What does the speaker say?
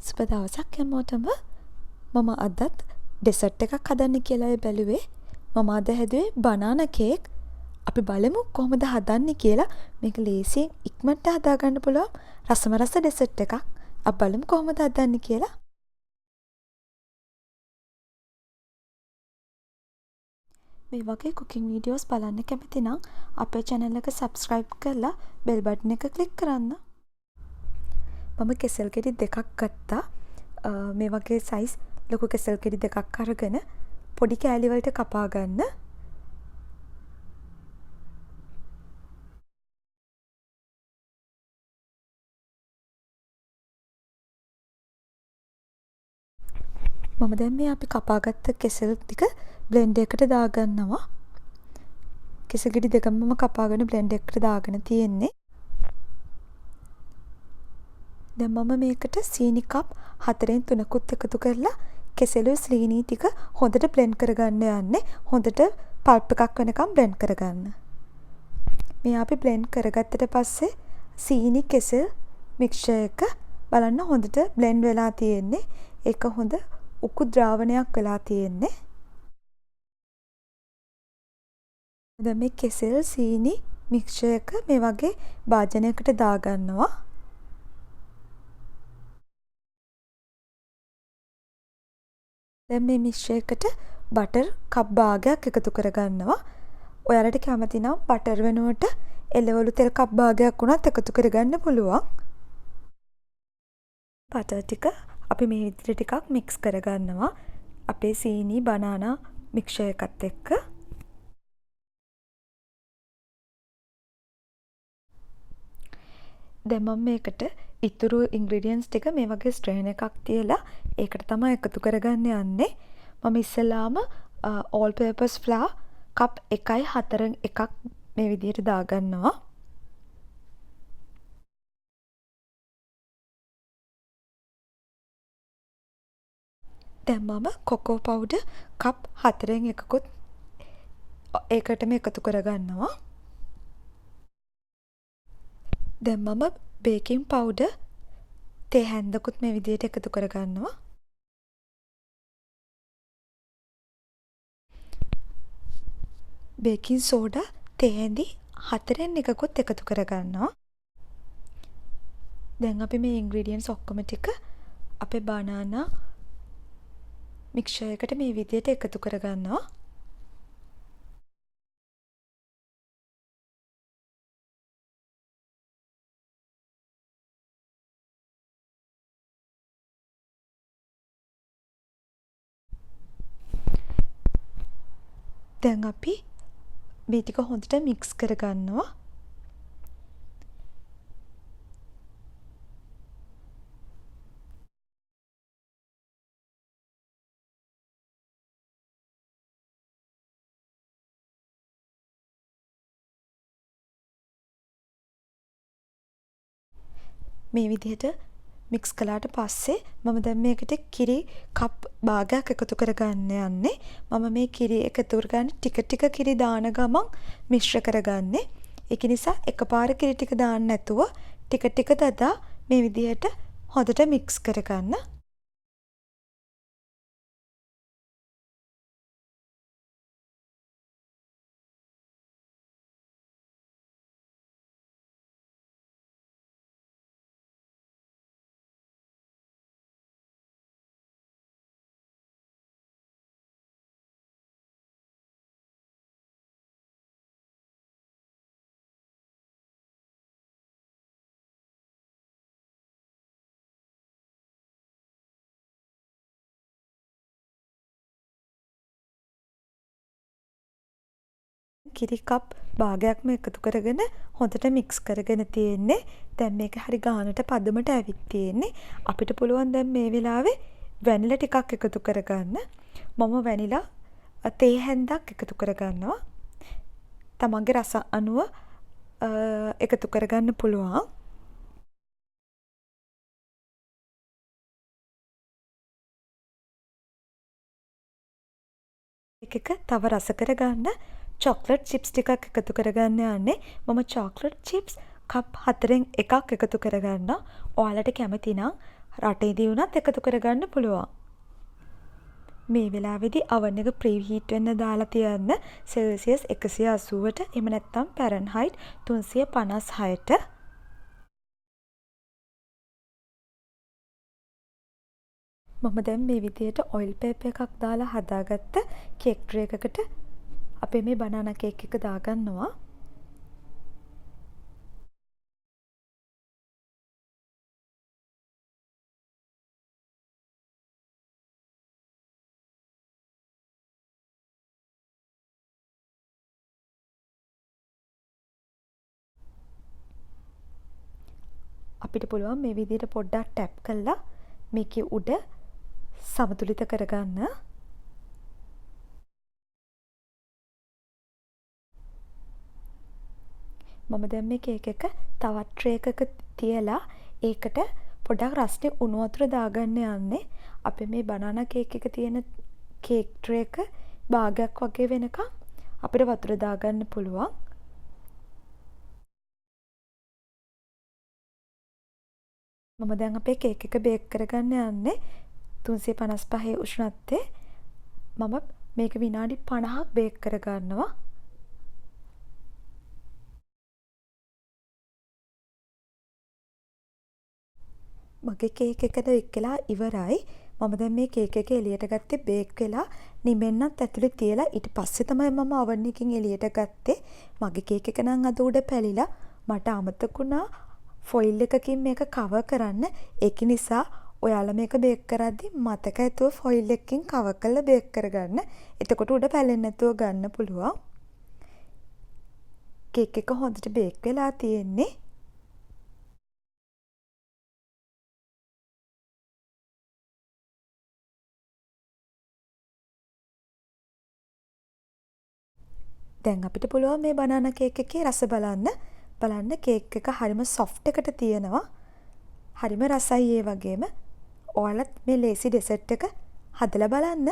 සුබ දවසක් හැමෝටම. මම අදත් ඩෙසර්ට් එකක් හදන්න කියලායි බැලුවේ. මම අද හැදුවේ බනානා කේක්. අපි බලමු කොහොමද හදන්නේ කියලා. මේක ලේසියෙන් ඉක්මනට හදාගන්න පුළුවන් රසම රස ඩෙසර්ට් එකක්. අපි බලමු කොහොමද හදන්නේ කියලා. මේ වගේ කුකින් වීඩියෝස් බලන්න කැමති නම් අපේ channel එක subscribe කරලා bell button එක click කරන්න. මම කෙසෙල් ගෙඩි දෙකක් ගත්තා. මේ වගේ සයිස් ලොකු කෙසෙල් ගෙඩි දෙකක් අරගෙන පොඩි කෑලි වලට කපා ගන්න. මම දැන් මේ අපි කපාගත්ත කෙසෙල් ටික බ්ලෙන්ඩර් එකට දාගන්නවා. කෙසෙල් ගෙඩි දෙකම මම කපාගෙන බ්ලෙන්ඩර් එකට දාගෙන තියෙන්නේ. දැන් මම මේකට සීනි කප් 4න් 3කුත් එකතු කරලා කෙසෙලු සීනි ටික හොඳට බ්ලෙන්ඩ් කරගන්න යන්නේ. හොඳට පල්ප් එකක් වෙනකම් බ්ලෙන්ඩ් කරගන්න. මේ අපි බ්ලෙන්ඩ් කරගත්තට පස්සේ සීනි කෙසෙල් මික්ස්චර් එක බලන්න හොඳට බ්ලෙන්ඩ් වෙලා තියෙන්නේ. ඒක හොඳ උකු ද්‍රාවණයක් වෙලා තියෙන්නේ. දැන් මේ කෙසෙල් සීනි මික්ස්චර් එක මේ වගේ භාජනයකට දාගන්නවා. දැන් මේ මික්ස්චර් එකට බටර් කප් භාගයක් එකතු කරගන්නවා. ඔයාලට කැමති නම් බටර් වෙනුවට එළවලු තෙල් කප් භාගයක් වුණත් එකතු කරගන්න පුළුවන්. බටර් ටික අපි මේ විදිහට ටිකක් මික්ස් කරගන්නවා. අපේ සීනි බනානා මික්ස්චර් එකත් එක්ක. දැන් මම මේකට ඉතුරු ඉන්ග්‍රීඩියන්ට්ස් ටික මේ වගේ ස්ට්‍රේන් එකක් තියලා ඒකට තමයි එකතු කරගන්න යන්නේ. මම ඉස්සෙල්ලාම all purpose flour කප් 1/4 එකක් මේ විදිහට දාගන්නවා. දැන් මම කොකෝ පවුඩර් කප් 4න් එකකුත් ඒකටම එකතු කරගන්නවා. දැන් මම බේකින් පවුඩර් තේ හැන්දකුත් මේ විදිහට එකතු කරගන්නවා. බේකින් සෝඩා තේ හැඳි 4න් එකකුත් එකතු කරගන්නවා. දැන් අපි මේ ඉන්ග්‍රීඩියන්ට්ස් ඔක්කොම ටික අපේ බනානා මික්ස්චර් එකට මේ විදිහට එකතු කරගන්නවා. දැන් අපි මේ ටික හොඳට මික්ස් කරගන්නවා. මේ විදිහට මික්ස් කළාට පස්සේ මම දැන් මේකට කිරි කප් භාගයක් එකතු කරගන්න යන්නේ. මම මේ කිරි එකතු කරගන්න ටික ටික කිරි දාන ගමන් මිශ්‍ර කරගන්නේ. ඒක නිසා එකපාර කිරි ටික දාන්න නැතුව ටික ටික දදා මේ විදිහට හොඳට මික්ස් කරගන්න. කිරි කප් භාගයක්ම එකතු කරගෙන හොඳට මික්ස් කරගෙන තියෙන්නේ. දැන් මේක හරි ගානට පදමට ඇවිත් තියෙන්නේ. අපිට පුළුවන් දැන් මේ වෙලාවේ වැනිලා ටිකක් එකතු කරගන්න. මම වැනිලා තේ හැන්දක් එකතු කරගන්නවා. තමන්ගේ රස අනුව එකතු කරගන්න පුළුවන්. එක තව රස කරගන්න චොක්ලට් චිප්ස් ටිකක් එකතු කරගන්න යන්නේ. මම චොක්ලට් චිප්ස් කප් 4න් එකක් එකතු කරගන්නවා. ඔයාලට කැමති නම් රටේදී වුණත් එකතු කරගන්න පුළුවන්. මේ වෙලාවේදී oven එක ප්‍රීහීට් වෙන්න දාලා තියන්න සෙල්සියස් 180ට එහෙම නැත්නම් ෆැරන්හයිට් 356ට. මම දැන් මේ විදියට ඔයිල් පේපර් එකක් දාලා හදාගත්ත කේක් ට්‍රේ එකකට අපේ මේ බනානා කේක් එක දාගන්නවා. අපිට පුළුවන් මේ විදියට පොඩ්ඩක් ටැප් කරලා මේකේ උඩ සමතුලිත කරගන්න. මම දැන් මේ කේක් එක තවත් ට්‍රේ එකක තියලා ඒකට පොඩ්ඩක් රස්නේ උණු වතුර දාගන්න යන්නේ. අපේ මේ බනානා කේක් එක තියෙන කේක් ට්‍රේ එක භාගයක් වගේ වෙනකම් අපිට වතුර දාගන්න පුළුවන්. මම දැන් අපේ කේක් එක බේක් කරගන්න යන්නේ 355 උෂ්ණත්වයේ. මම මේක විනාඩි 50ක් බේක් කරගන්නවා. මගේ කේක් එක බේක් වෙලා ඉවරයි. මම දැන් මේ කේක් එක එළියට ගත්තේ බේක් වෙලා නිමෙන්නත් ඇතුලේ තියලා ඊට පස්සේ තමයි මම oven එකකින් එළියට ගත්තේ. මගේ කේක් එක නම් අද උඩ පැලිලා මට අමතක වුණා ෆොයිල් එකකින් මේක කවර් කරන්න. ඒක නිසා ඔයාලා මේක බේක් කරද්දි මතක ඇතුව ෆොයිල් එකකින් කවර් කරලා බේක් කරගන්න. එතකොට උඩ පැලෙන්නේ නැතුව ගන්න පුළුවන්. කේක් එක හොඳට බේක් වෙලා තියෙන්නේ. දැන් අපිට පුළුවන් මේ බනානා කේක් එකේ රස බලන්න. බලන්න කේක් එක හරිම සොෆ්ට් එකට තියෙනවා. හරිම රසයි ඒ වගේම. ඔයාලත් මේ ලේසි ඩෙසර්ට් එක හදලා බලන්න.